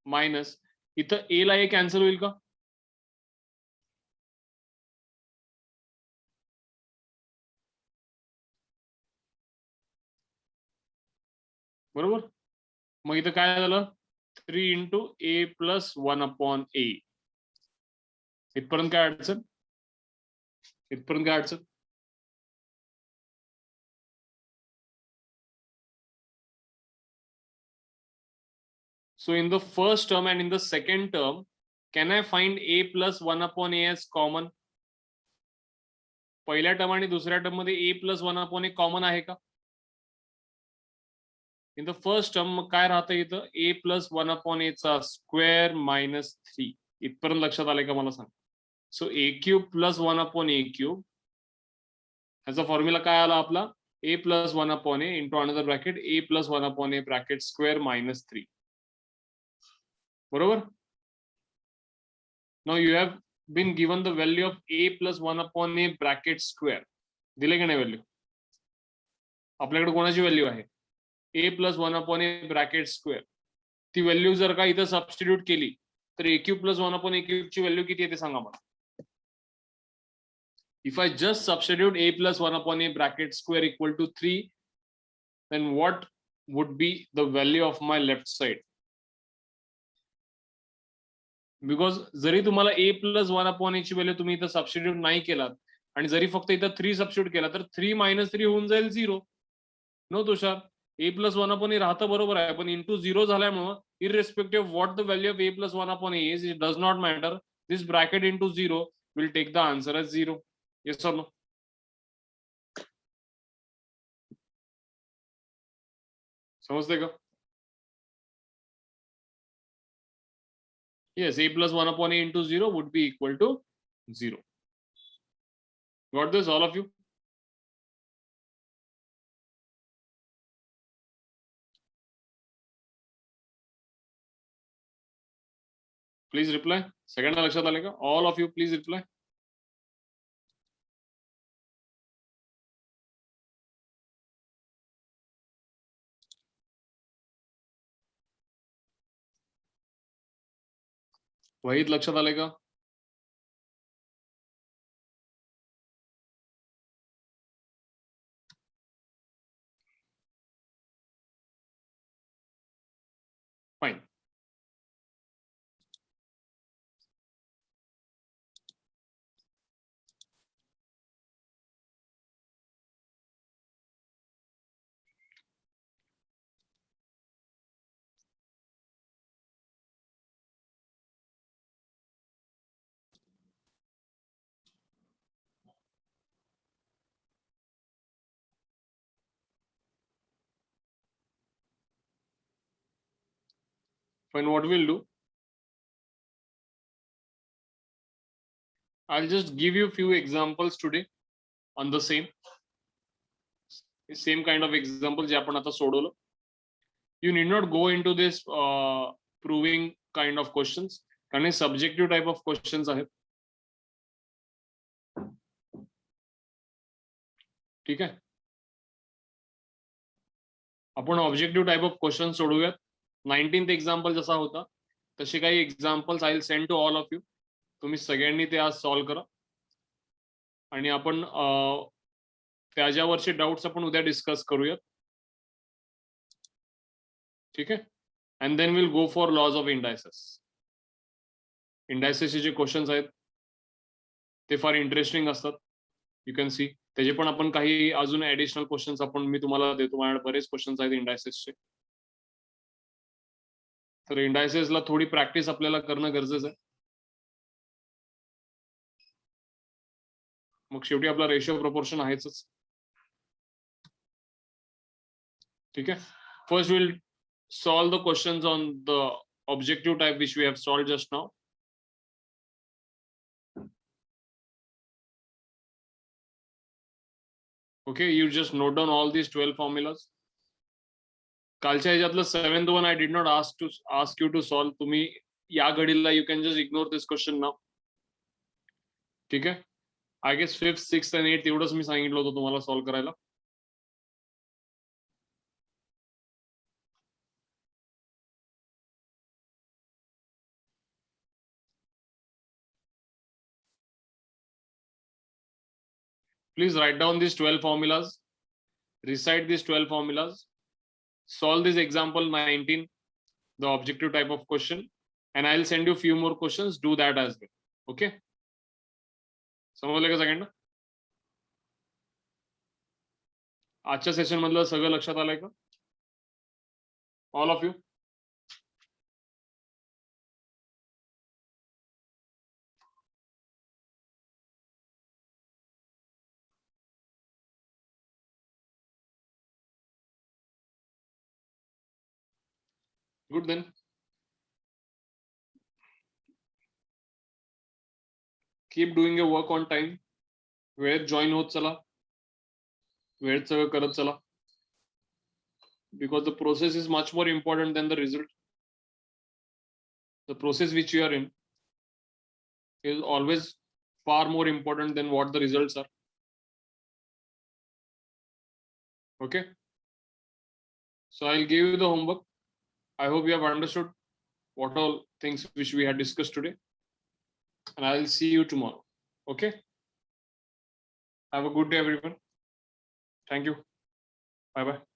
A: minus इथं A ला A कॅन्सल होईल का? बरोबर. मग इथं काय झालं 3 into A plus 1 upon A. इथपर्यंत काय अडचण? इथपर्यंत काय अडचण? So in the first term and in the second term, can I find A plus 1 upon A as common? पहिल्या टर्म आणि दुसऱ्या टर्म मध्ये A plus 1 upon A common आहे का? In the first term मग काय राहतं इथं A plus 1 upon A चा स्क्वेअर मायनस 3. इथपर्यंत लक्षात आलंय का मला सांग. सो A cube plus 1 upon A cube ह्याचा फॉर्म्युला काय आला आपला A plus 1 upon A into another bracket A plus 1 upon A bracket square minus 3. बरोबर. Now you have been given the value of A plus 1 upon A bracket square. दिले का नाही value? आपल्याकडे कोणाची व्हॅल्यू आहे? A plus 1/a bracket square, ती value जर का इथं सबस्टिट्यूट केली तर a cube plus 1/a cube ची व्हॅल्यू किती येते सांगा मला. If I just substitute a plus 1/a bracket square equal to 3, then what would be the value of my left side? Because जरी तुम्हाला a plus 1/a ची value तुम्ही इथं substitute नाही केलात आणि जरी फक्त इथं 3 सबस्टिट्यूट केला तर 3 - 3 होऊन जाईल 0. No Tushar, a plus 1/a राहतं बरोबर आहे, पण इंटू 0 झाल्यामुळं irrespective of what the value of a plus 1/a is, it does not matter. This bracket into 0 will take the answer as 0. Yes or no? समजते का? Yes, a plus 1/a into 0 would be equal to 0. Got this, all of you? Please reply. Second लक्षात आले का? All of you please reply. वहीत लक्षात आले का? Fine. Fine, what we'll do? I'll just give you a few examples today on the same kind of example जे आपण आता सोडवलं. You need not go into this proving kind of questions, कारण हे subjective type of questions आहेत. ठीक आहे, आपण objective type of question सोडवूयात. 19th example जसा होता तसे काही examples I will send to all of you. तुम्ही सगळ्यांनी ते आज सॉल्व्ह करा आणि आपण त्याच्यावरचे डाउट्स आपण उद्या डिस्कस करूयात. ठीक आहे, and then will go for laws of indices. इंडायसेसचे जे क्वेश्चन्स आहेत ते फार इंटरेस्टिंग असतात. यू कॅन सी त्याचे पण आपण काही अजून ऍडिशनल क्वेश्चन्स आपण मी तुम्हाला देतो. माझ्याकडे बरेच क्वेश्चन्स आहेत इंडायसेसचे. तर इंडायसेसला थोडी प्रॅक्टिस आपल्याला करणं गरजेचं आहे. मग शेवटी आपला रेशियो प्रपोर्शन आहेच. ठीक आहे, first will solve the questions on the objective type which we have solved just now. Okay, you just note down all these 12 formulas. कालच्या ह्याच्यातलं 7th one I did not ask you to solve. तुम्ही या घडीला you can just ignore this question now. ठीक आहे, I guess 5th, 6th and 8th एवढंच मी सांगितलं होतं तुम्हाला सॉल्व्ह करायला. Please write down these 12 formulas, recite these 12 formulas, solve this example 19, the objective type of question, and I'll send you few more questions. Do that as well. Okay, समजलं का सगळ्यांना? आजच्या session मधलं सगळं लक्षात आलंय का? All of you? Good then. Keep doing your work on time. वेळेत जॉईन होत चला, वेळेत सगळं करत चला. Because the process is much more important than the result. The process which you are in is always far more important than what the results are. Okay. So I'll give you the homework. I hope you have understood what all things which we had discussed today. And I'll see you tomorrow. Okay. Have a good day, everyone. Thank you. Bye bye.